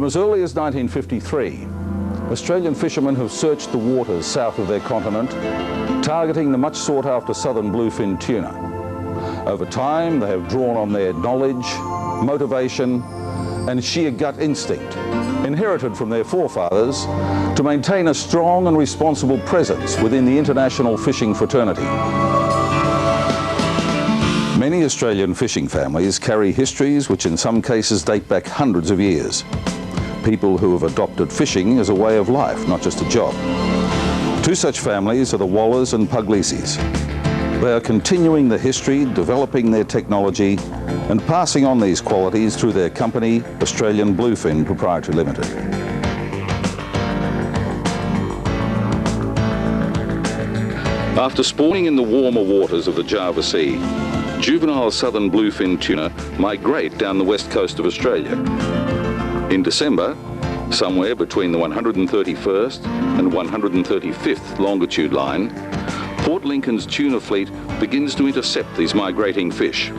as early as 1953, Australian fishermen have searched the waters south of their continent, targeting the much sought-after southern bluefin tuna. Over time, they have drawn on their knowledge, motivation, and sheer gut instinct, inherited from their forefathers, to maintain a strong and responsible presence within the international fishing fraternity. Many Australian fishing families carry histories which in some cases date back hundreds of years. People who have adopted fishing as a way of life, not just a job. Two such families are the Wallers and Puglieses. They are continuing the history, developing their technology, and passing on these qualities through their company, Australian Bluefin Proprietary Limited. After spawning in the warmer waters of the Java Sea, juvenile southern bluefin tuna migrate down the west coast of Australia. In December, somewhere between the 131st and 135th longitude line, Port Lincoln's tuna fleet begins to intercept these migrating fish.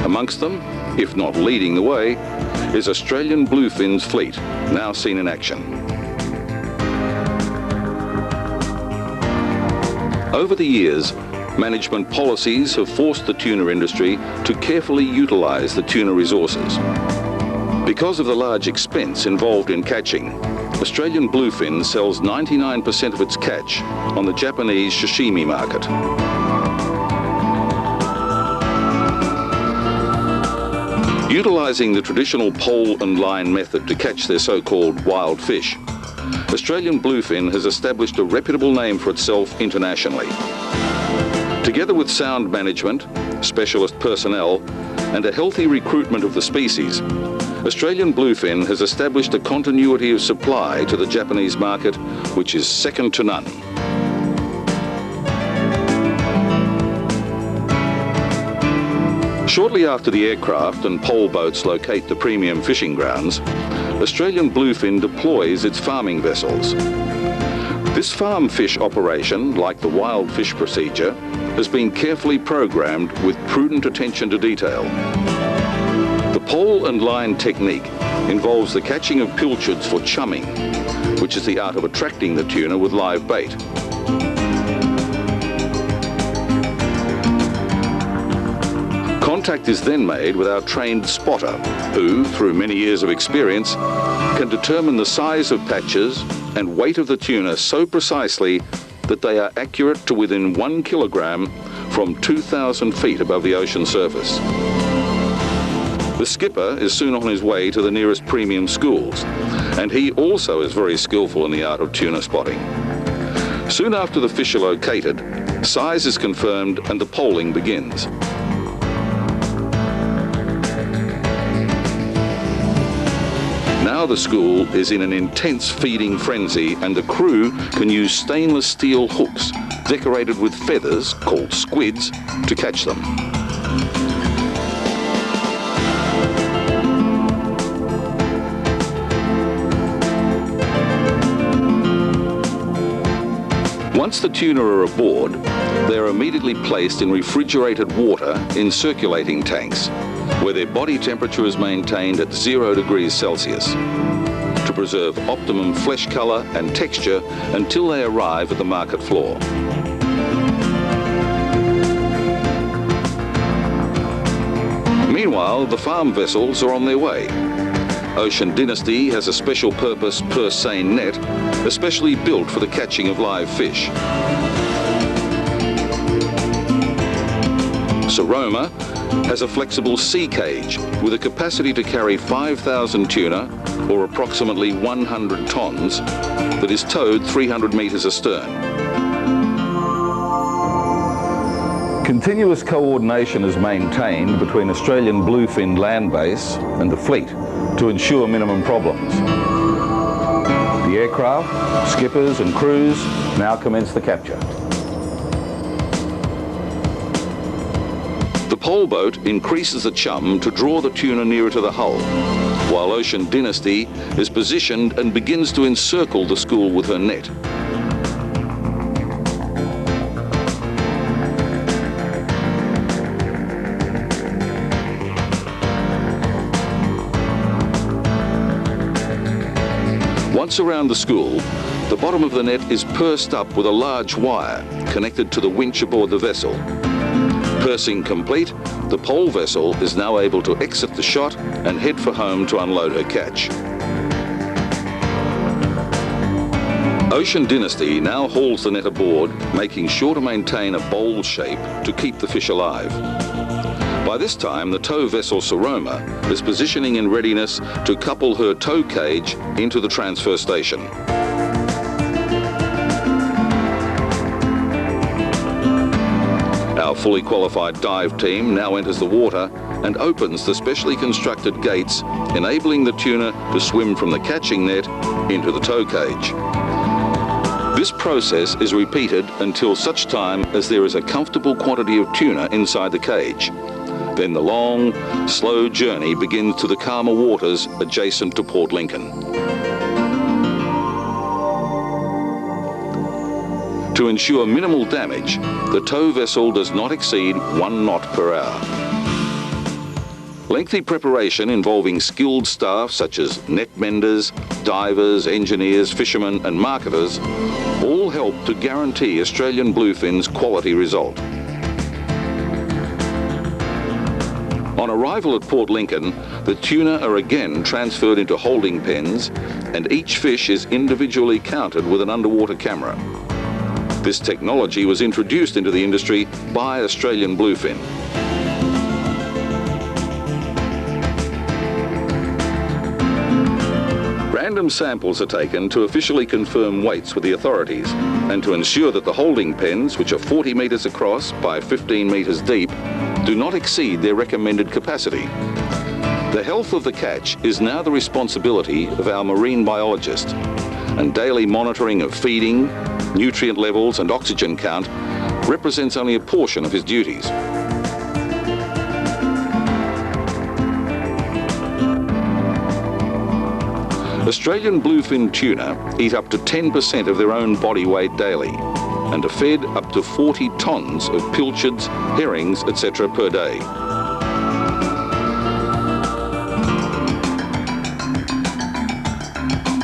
Amongst them, if not leading the way, is Australian Bluefin's fleet, now seen in action. Over the years, management policies have forced the tuna industry to carefully utilise the tuna resources. Because of the large expense involved in catching, Australian Bluefin sells 99% of its catch on the Japanese sashimi market. Utilising the traditional pole and line method to catch their so-called wild fish, Australian Bluefin has established a reputable name for itself internationally. Together with sound management, specialist personnel, and a healthy recruitment of the species, Australian Bluefin has established a continuity of supply to the Japanese market which is second to none. Shortly after the aircraft and pole boats locate the premium fishing grounds, Australian Bluefin deploys its farming vessels. This farm fish operation, like the wild fish procedure, has been carefully programmed with prudent attention to detail. The pole and line technique involves the catching of pilchards for chumming, which is the art of attracting the tuna with live bait. Contact is then made with our trained spotter, who, through many years of experience, can determine the size of patches and weight of the tuna so precisely that they are accurate to within 1 kilogram from 2,000 feet above the ocean surface. The skipper is soon on his way to the nearest premium schools, and he also is very skillful in the art of tuna spotting. Soon after the fish are located, size is confirmed and the poling begins. Now the school is in an intense feeding frenzy, and the crew can use stainless steel hooks decorated with feathers, called squids, to catch them. Once the tuna are aboard, they are immediately placed in refrigerated water in circulating tanks, where their body temperature is maintained at 0 degrees Celsius to preserve optimum flesh colour and texture until they arrive at the market floor. Meanwhile, the farm vessels are on their way. Ocean Dynasty has a special purpose purse seine net, especially built for the catching of live fish. Saroma has a flexible sea cage with a capacity to carry 5,000 tuna, or approximately 100 tons, that is towed 300 metres astern. Continuous coordination is maintained between Australian Bluefin land base and the fleet to ensure minimum problems. The aircraft, skippers and crews now commence the capture. The pole boat increases the chum to draw the tuna nearer to the hull, while Ocean Dynasty is positioned and begins to encircle the school with her net. Once around the school, the bottom of the net is pursed up with a large wire connected to the winch aboard the vessel. Pursing complete, the pole vessel is now able to exit the shot and head for home to unload her catch. Ocean Dynasty now hauls the net aboard, making sure to maintain a bowl shape to keep the fish alive. By this time, the tow vessel Saroma is positioning in readiness to couple her tow cage into the transfer station. Our fully qualified dive team now enters the water and opens the specially constructed gates, enabling the tuna to swim from the catching net into the tow cage. This process is repeated until such time as there is a comfortable quantity of tuna inside the cage. Then the long, slow journey begins to the calmer waters adjacent to Port Lincoln. To ensure minimal damage, the tow vessel does not exceed 1 knot per hour. Lengthy preparation involving skilled staff such as net menders, divers, engineers, fishermen and marketers all help to guarantee Australian bluefin's quality result. On arrival at Port Lincoln, the tuna are again transferred into holding pens and each fish is individually counted with an underwater camera. This technology was introduced into the industry by Australian Bluefin. Random samples are taken to officially confirm weights with the authorities and to ensure that the holding pens, which are 40 metres across by 15 metres deep, do not exceed their recommended capacity. The health of the catch is now the responsibility of our marine biologist, and daily monitoring of feeding, nutrient levels and oxygen count represents only a portion of his duties. Australian bluefin tuna eat up to 10% of their own body weight daily and are fed up to 40 tonnes of pilchards, herrings, etc. per day.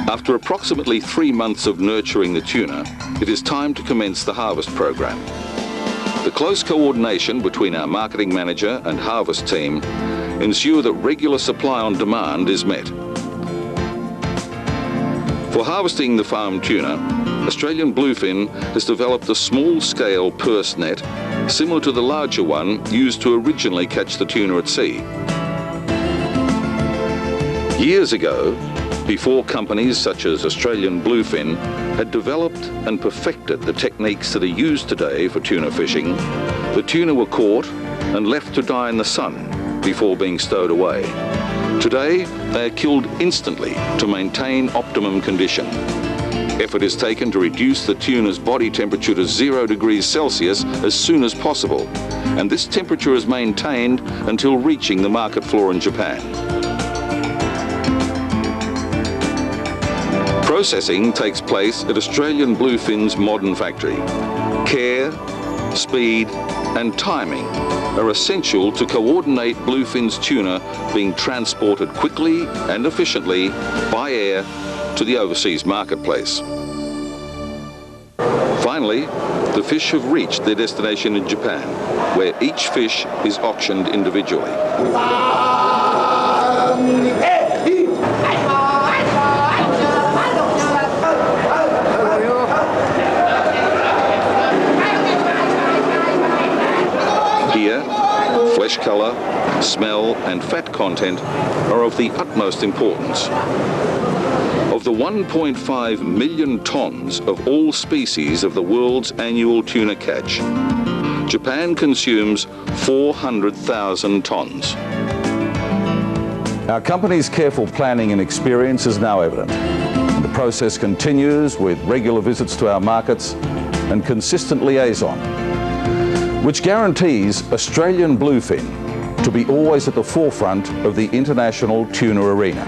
After approximately 3 months of nurturing the tuna, it is time to commence the harvest program. The close coordination between our marketing manager and harvest team ensure that regular supply on demand is met. For harvesting the farm tuna, Australian Bluefin has developed a small-scale purse net similar to the larger one used to originally catch the tuna at sea. Years ago, before companies such as Australian Bluefin had developed and perfected the techniques that are used today for tuna fishing, the tuna were caught and left to die in the sun before being stowed away. Today, they are killed instantly to maintain optimum condition. Effort is taken to reduce the tuna's body temperature to 0 degrees Celsius as soon as possible, and this temperature is maintained until reaching the market floor in Japan. Processing takes place at Australian Bluefin's modern factory. Care, speed and timing are essential to coordinate Bluefin's tuna being transported quickly and efficiently by air to the overseas marketplace. Finally, the fish have reached their destination in Japan, where each fish is auctioned individually. Here, flesh colour, smell and fat content are of the utmost importance. Of the 1.5 million tonnes of all species of the world's annual tuna catch, Japan consumes 400,000 tonnes. Our company's careful planning and experience is now evident. The process continues with regular visits to our markets and consistent liaison, which guarantees Australian Bluefin to be always at the forefront of the international tuna arena.